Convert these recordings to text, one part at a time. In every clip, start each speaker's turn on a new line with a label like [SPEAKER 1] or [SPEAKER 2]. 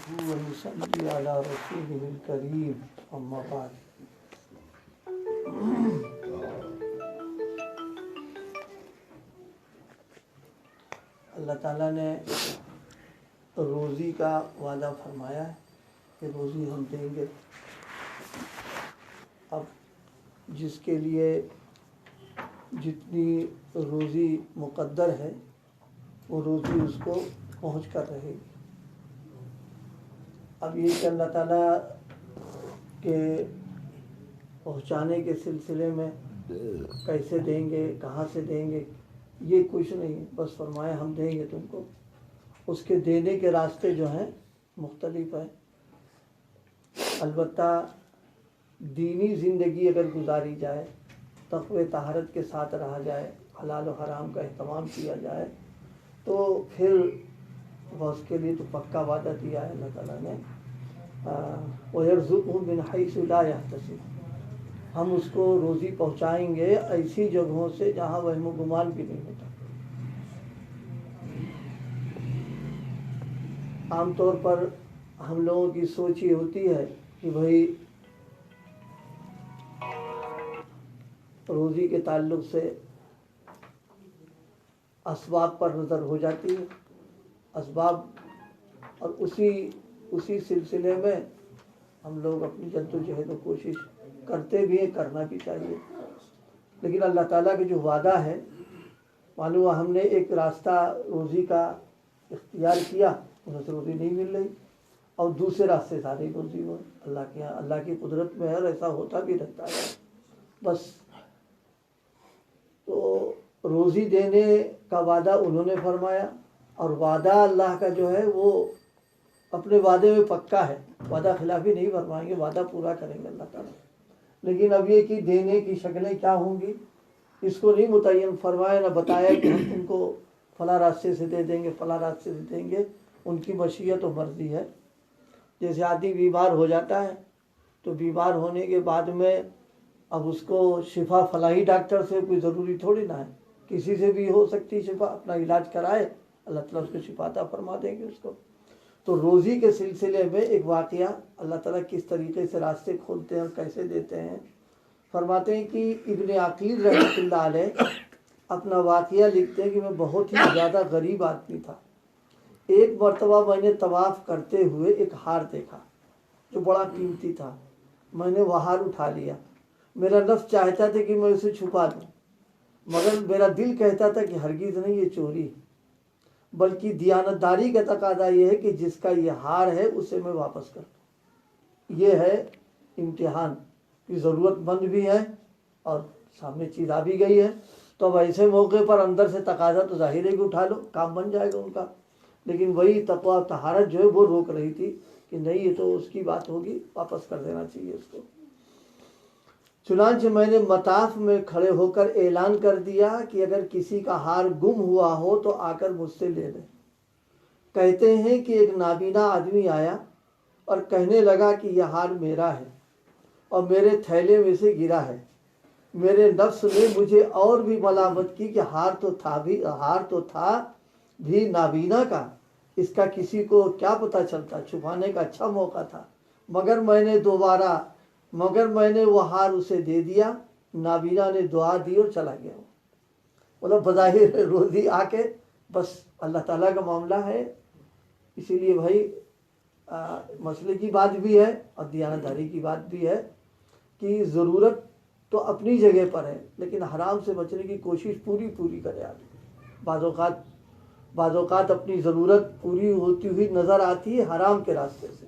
[SPEAKER 1] ونصلي على رسوله الكريم أما بعد اللہ تعالیٰ نے روزی کا وعدہ فرمایا ہے کہ روزی ہم دیں گے۔ اب جس کے لیے جتنی روزی مقدر ہے وہ روزی اس کو پہنچ کر رہے گی۔ اب یہ کہ اللہ تعالیٰ کے پہنچانے کے سلسلے میں کیسے دیں گے، کہاں سے دیں گے، یہ کچھ نہیں، بس فرمایا ہم دیں گے تم کو۔ اس کے دینے کے راستے جو ہیں مختلف ہیں۔ البتہ دینی زندگی اگر گزاری جائے، تقوی طہارت کے ساتھ رہا جائے، حلال و حرام کا اہتمام کیا جائے، تو پھر اس کے لیے تو پکا وعدہ دیا ہے اللہ تعالیٰ نے، وَيَرْزُقْهُ مِنْ حَيْثُ لَا يَحْتَسِبُ، ہم اس کو روزی پہنچائیں گے ایسی جگہوں سے جہاں وہم و گمان بھی نہیں ہوتا۔ عام طور پر ہم لوگوں کی سوچ یہ ہوتی ہے کہ بھائی روزی کے تعلق سے اسباب پر نظر ہو جاتی ہے، اسباب، اور اسی سلسلے میں ہم لوگ اپنی جد و جہد و کوشش کرتے بھی ہیں، کرنا بھی چاہیے۔ لیکن اللہ تعالیٰ کا جو وعدہ ہے، معلوم ہوا ہم نے ایک راستہ روزی کا اختیار کیا، انہیں سے روزی نہیں مل رہی، اور دوسرے راستے ساری روزی ہو، اللہ کے یہاں اللہ کی قدرت میں ہے، ایسا ہوتا بھی رہتا ہے۔ بس تو روزی دینے کا وعدہ انہوں نے فرمایا، اور وعدہ اللہ کا جو ہے وہ اپنے وعدے میں پکا ہے، وعدہ خلافی نہیں فرمائیں گے، وعدہ پورا کریں گے اللہ تعالیٰ۔ لیکن اب یہ کہ دینے کی شکلیں کیا ہوں گی اس کو نہیں متعین فرمایا، نہ بتایا کہ ہم تم کو فلاں راستے سے دے دیں گے، فلاں راستے سے دیں گے، ان کی مشیت و مرضی ہے۔ جیسے آدمی بیمار ہو جاتا ہے تو بیمار ہونے کے بعد میں اب اس کو شفا فلاحی ڈاکٹر سے کوئی ضروری تھوڑی نہ ہے، کسی سے بھی ہو سکتی شفا، اپنا علاج کرائے، اللہ تعالیٰ اس کو شفا عطا فرما دیں گے اس کو۔ تو روزی کے سلسلے میں ایک واقعہ اللہ تعالیٰ کس طریقے سے راستے کھولتے ہیں اور کیسے دیتے ہیں، فرماتے ہیں کہ ابن عقیل رحمۃ اللہ علیہ اپنا واقعہ لکھتے ہیں کہ میں بہت ہی زیادہ غریب آدمی تھا۔ ایک مرتبہ میں نے طواف کرتے ہوئے ایک ہار دیکھا جو بڑا قیمتی تھا، میں نے وہ ہار اٹھا لیا۔ میرا نفس چاہتا تھا کہ میں اسے چھپا دوں، مگر میرا دل کہتا تھا کہ ہرگز نہیں، یہ چوری، بلکہ دیانتداری کا تقاضا یہ ہے کہ جس کا یہ ہار ہے اسے میں واپس کر دوں۔ یہ ہے امتحان کی ضرورت مند بھی ہے اور سامنے چیز آ بھی گئی ہے، تو اب ایسے موقع پر اندر سے تقاضا تو ظاہر ہے کہ اٹھا لو، کام بن جائے گا ان کا۔ لیکن وہی تقویٰ و طہارت جو ہے وہ روک رہی تھی کہ نہیں، یہ تو اس کی بات ہوگی، واپس کر دینا چاہیے اس کو۔ چنانچہ میں نے مطاف میں کھڑے ہو کر اعلان کر دیا کہ اگر کسی کا ہار گم ہوا ہو تو آ کر مجھ سے لے لے۔ کہتے ہیں کہ ایک نابینا آدمی آیا اور کہنے لگا کہ یہ ہار میرا ہے اور میرے تھیلے میں سے گرا ہے۔ میرے نفس نے مجھے اور بھی ملامت کی کہ ہار تو تھا بھی نابینا کا، اس کا کسی کو کیا پتہ چلتا، چھپانے کا اچھا موقع تھا، مگر میں نے وہ ہار اسے دے دیا۔ نابینا نے دعا دی اور چلا گیا۔ مطلب بظاہر روزی آ کے بس اللہ تعالیٰ کا معاملہ ہے، اسی لیے بھائی مسئلے کی بات بھی ہے اور دیانتداری کی بات بھی ہے کہ ضرورت تو اپنی جگہ پر ہے، لیکن حرام سے بچنے کی کوشش پوری کرے آدمی۔ بعض اوقات اپنی ضرورت پوری ہوتی ہوئی نظر آتی ہے حرام کے راستے سے،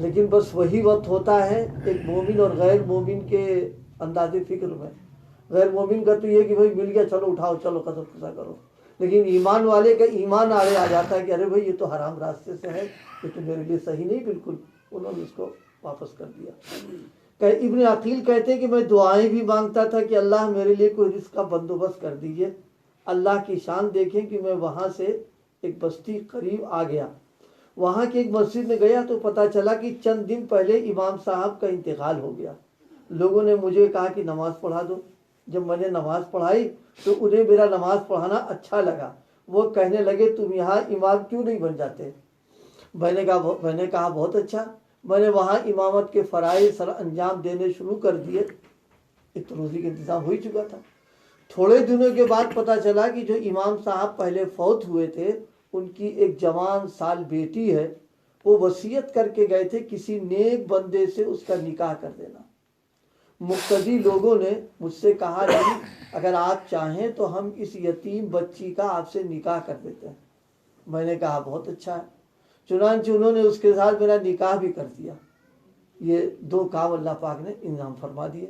[SPEAKER 1] لیکن بس وہی وقت ہوتا ہے ایک مومن اور غیر مومن کے انداز فکر میں۔ غیر مومن کا تو یہ کہ بھائی مل گیا، چلو اٹھاؤ، چلو قدر قضا کرو، لیکن ایمان والے کا ایمان آڑے آ جاتا ہے کہ ارے بھائی یہ تو حرام راستے سے ہے، یہ تو میرے لیے صحیح نہیں، بالکل انہوں نے اس کو واپس کر دیا۔ کہ ابن عقیل کہتے ہیں کہ میں دعائیں بھی مانگتا تھا کہ اللہ میرے لیے کوئی رزق کا بندوبست کر دیجئے۔ اللہ کی شان دیکھیں کہ میں وہاں سے ایک بستی قریب آ گیا، وہاں کی ایک مسجد میں گیا تو پتہ چلا کہ چند دن پہلے امام صاحب کا انتقال ہو گیا۔ لوگوں نے مجھے کہا کہ نماز پڑھا دو۔ جب میں نے نماز پڑھائی تو انہیں میرا نماز پڑھانا اچھا لگا، وہ کہنے لگے تم یہاں امام کیوں نہیں بن جاتے؟ میں نے کہا بہت اچھا. میں نے وہاں امامت کے فرائض سر انجام دینے شروع کر دیے. ایک تو روزی کا انتظام ہو ہی چکا تھا. تھوڑے دنوں کے بعد پتہ چلا کہ جو امام صاحب پہلے فوت ہوئے تھے ان کی ایک جوان سال بیٹی ہے، وہ وصیت کر کے گئے تھے کسی نیک بندے سے اس کا نکاح کر دینا. مقتدی لوگوں نے مجھ سے کہا کہ اگر آپ چاہیں تو ہم اس یتیم بچی کا آپ سے نکاح کر دیتے ہیں. میں نے کہا بہت اچھا ہے. چنانچہ انہوں نے اس کے ساتھ میرا نکاح بھی کر دیا. یہ 2 کام اللہ پاک نے انعام فرما دیے.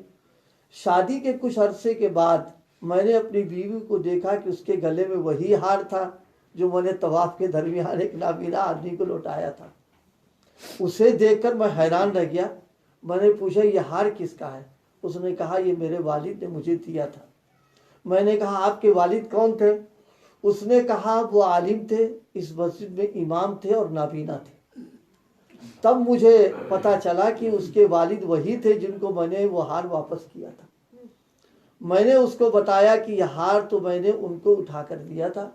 [SPEAKER 1] شادی کے کچھ عرصے کے بعد میں نے اپنی بیوی کو دیکھا کہ اس کے گلے میں وہی ہار تھا جو میں نے طواف کے درمیان ایک نابینا آدمی کو لوٹایا تھا. اسے دیکھ کر میں حیران رہ گیا. میں نے پوچھا یہ ہار کس کا ہے؟ اس نے کہا یہ میرے والد نے مجھے دیا تھا. میں نے کہا آپ کے والد کون تھے؟ اس نے کہا وہ عالم تھے، اس مسجد میں امام تھے اور نابینا تھے. تب مجھے پتہ چلا کہ اس کے والد وہی تھے جن کو میں نے وہ ہار واپس کیا تھا. میں نے اس کو بتایا کہ یہ ہار تو میں نے ان کو اٹھا کر دیا تھا.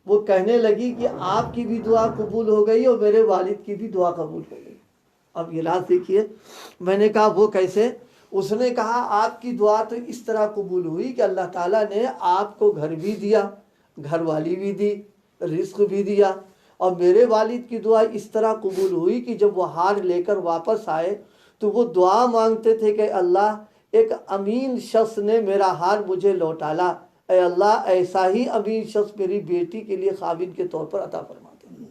[SPEAKER 1] وہ کہنے لگی کہ آپ کی بھی دعا قبول ہو گئی اور میرے والد کی بھی دعا قبول ہو گئی. اب یہ لحاظ دیکھیے. میں نے کہا وہ کیسے؟ اس نے کہا آپ کی دعا تو اس طرح قبول ہوئی کہ اللہ تعالیٰ نے آپ کو گھر بھی دیا، گھر والی بھی دی، رزق بھی دیا. اور میرے والد کی دعا اس طرح قبول ہوئی کہ جب وہ ہار لے کر واپس آئے تو وہ دعا مانگتے تھے کہ اللہ ایک امین شخص نے میرا ہار مجھے لوٹالا، اے اللہ ایسا ہی امین شخص میری بیٹی کے لیے خاوند کے طور پر عطا فرما دے.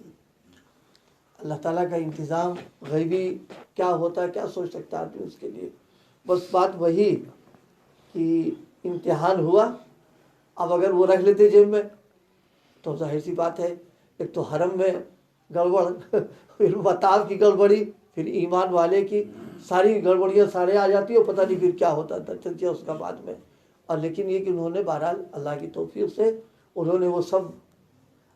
[SPEAKER 1] اللہ تعالیٰ کا انتظام غیبی کیا ہوتا ہے، کیا سوچ سکتا آدمی اس کے لیے. بس بات وہی کہ امتحان ہوا. اب اگر وہ رکھ لیتے جیب میں تو ظاہر سی بات ہے ایک تو حرم میں گڑبڑ، پھر بتاؤ کی گڑبڑی، پھر ایمان والے کی ساری گڑبڑیاں سارے آ جاتی اور پتہ نہیں پھر کیا ہوتا تھا چلتے اس کا بعد میں. اور لیکن یہ کہ انہوں نے بہرحال اللہ کی توفیق سے انہوں نے وہ سب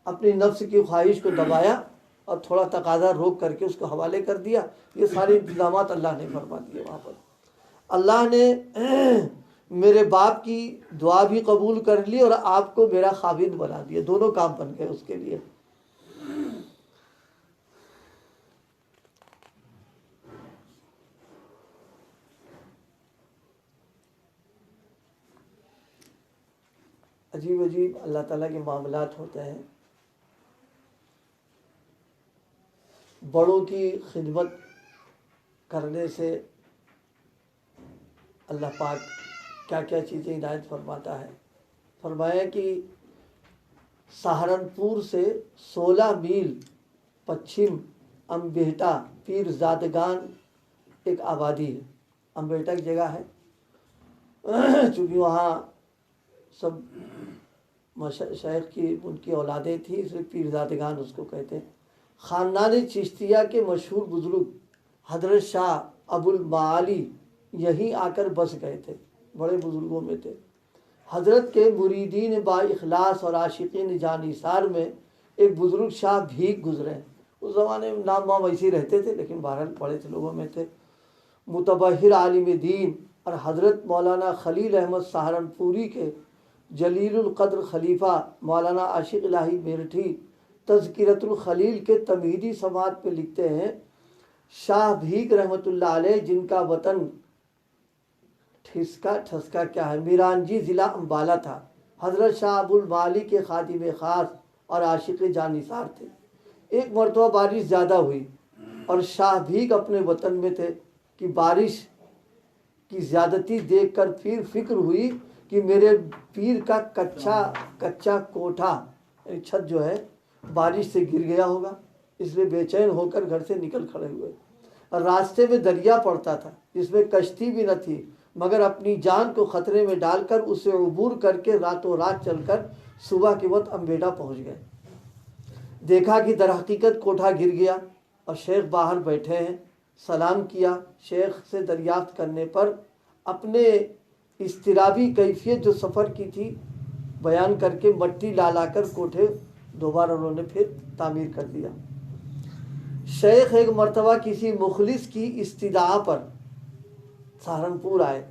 [SPEAKER 1] اپنی نفس کی خواہش کو دبایا اور تھوڑا تقاضا روک کر کے اس کو حوالے کر دیا. یہ سارے انتظامات اللہ نے فرما دیے وہاں پر. اللہ نے میرے باپ کی دعا بھی قبول کر لی اور آپ کو میرا خاوند بنا دیا. دونوں کام بن گئے اس کے لیے. عجیب عجیب اللہ تعالیٰ کے معاملات ہوتے ہیں. بڑوں کی خدمت کرنے سے اللہ پاک کیا کیا چیزیں عنایت فرماتا ہے. فرمایا کہ سہارنپور سے 16 میل پچھم امبہٹا پیر زادگان ایک آبادی ہے. امبہٹا ایک جگہ ہے، چونکہ وہاں سب شیخ کی ان کی اولادیں تھیں اس لیے پیر زادگان اس کو کہتے ہیں. خاندان چشتیہ کے مشہور بزرگ حضرت شاہ ابو المعالی یہیں آ کر بس گئے تھے، بڑے بزرگوں میں تھے. حضرت کے مریدین با اخلاص اور عاشقین جانثار میں ایک بزرگ شاہ بھیگ گزرے. اس زمانے میں نام وام ایسے ہی رہتے تھے لیکن بہرحال بڑے تھے لوگوں میں تھے. متبحر عالم دین اور حضرت مولانا خلیل احمد سہارنپوری کے جلیل القدر خلیفہ مولانا عاشق الہی میرٹھی تذکرۃ الخلیل کے تمہیدی سماعت پہ لکھتے ہیں شاہ بھیگ رحمۃ اللہ علیہ جن کا وطن ٹھسکا کیا ہے میرانجی ضلع امبالہ تھا، حضرت شاہ ابو المعالی کے خادم خاص اور عاشق جانثار تھے. ایک مرتبہ بارش زیادہ ہوئی اور شاہ بھیگ اپنے وطن میں تھے کہ بارش کی زیادتی دیکھ کر پھر فکر ہوئی کہ میرے پیر کا کچا کوٹھا چھت جو ہے بارش سے گر گیا ہوگا، اس لیے بے چین ہو کر گھر سے نکل کھڑے ہوئے. اور راستے میں دریا پڑتا تھا جس میں کشتی بھی نہ تھی، مگر اپنی جان کو خطرے میں ڈال کر اسے عبور کر کے راتوں رات چل کر صبح کے وقت امبیڈا پہنچ گئے. دیکھا کہ در حقیقت کوٹھا گر گیا اور شیخ باہر بیٹھے ہیں. سلام کیا. شیخ سے دریافت کرنے پر اپنے اضطرابی کیفیت جو سفر کی تھی بیان کر کے مٹی لا کر کوٹھے دوبارہ انہوں نے پھر تعمیر کر دیا. شیخ ایک مرتبہ کسی مخلص کی استدعا پر سہارنپور آئے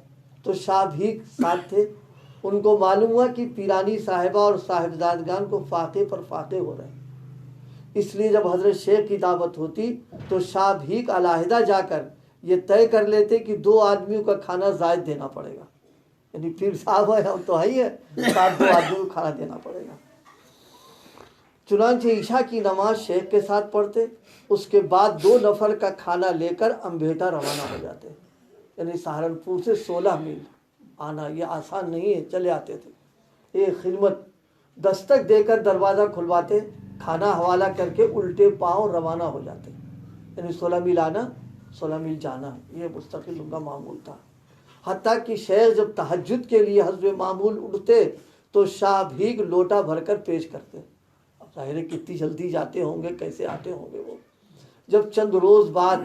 [SPEAKER 1] تو شاہ بھیگ ساتھ تھے. ان کو معلوم ہوا کہ پیرانی صاحبہ اور صاحبزادگان کو فاقے پر فاقے ہو رہے ہیں. اس لیے جب حضرت شیخ کی دعوت ہوتی تو شاہ بھیک علیحدہ جا کر یہ طے کر لیتے کہ 2 آدمیوں کا کھانا زائد دینا پڑے گا، یعنی پیر صاحب ہے ہم تو ہی ہے، ساتھ 2 آدمیوں کو کھانا دینا پڑے گا۔ چنانچہ عشاء کی نماز شیخ کے ساتھ پڑھتے، اس کے بعد 2 نفر کا کھانا لے کر امبیٹا روانہ ہو جاتے، یعنی سہارنپور سے 16 میل آنا یہ آسان نہیں ہے، چلے آتے تھے۔ ایک خدمت دستک دے کر دروازہ کھلواتے، کھانا حوالہ کر کے الٹے پاؤں روانہ ہو جاتے، یعنی 16 میل آنا 16 میل جانا، یہ مستقل ان کا معمول تھا۔ حتیٰ کہ شیخ جب تہجد کے لیے حسب معمول اٹھتے تو شاہ بھیگ لوٹا بھر کر پیش کرتے۔ اب ظاہر ہے کتنی جلدی جاتے ہوں گے، کیسے آتے ہوں گے وہ۔ جب چند روز بعد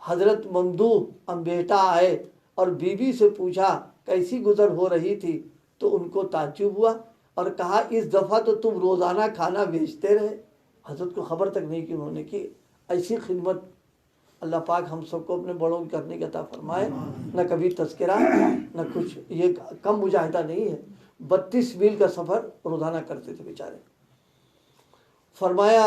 [SPEAKER 1] حضرت ممدوح امبیٹا آئے اور بی بی سے پوچھا کیسی گزر ہو رہی تھی تو ان کو تعجب ہوا اور کہا اس دفعہ تو تم روزانہ کھانا بیچتے رہے۔ حضرت کو خبر تک نہیں کہ انہوں نے کی ایسی خدمت۔ اللہ پاک ہم سب کو اپنے بڑوں کی کرنے کی عطا فرمائے، نہ کبھی تذکرہ نہ کچھ، یہ کم مجاہدہ نہیں ہے۔ 32 میل کا سفر روزانہ کرتے تھے بیچارے۔ فرمایا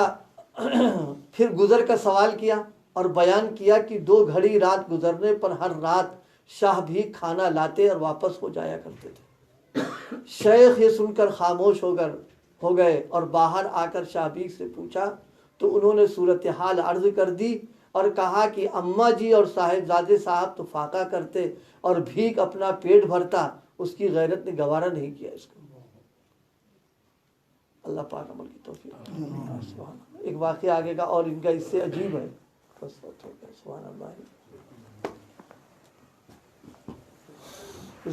[SPEAKER 1] پھر گزر کا سوال کیا اور بیان کیا کہ 2 گھڑی رات گزرنے پر ہر رات شاہ بھی کھانا لاتے اور واپس ہو جایا کرتے تھے۔ شیخ یہ سن کر خاموش ہو گئے اور باہر آ کر شاہ بھی سے پوچھا تو انہوں نے صورتحال عرض کر دی اور کہا کہ اماں جی اور صاحبزادے صاحب تو فاقہ کرتے اور بھیک اپنا پیٹ بھرتا، اس کی غیرت نے گوارا نہیں کیا اس کو۔ اللہ پاک عمل کی توفیق۔ سبحان اللہ۔ ایک واقعہ آگے کا اور ان کا اس سے عجیب ہے، بس سبحان اللہ۔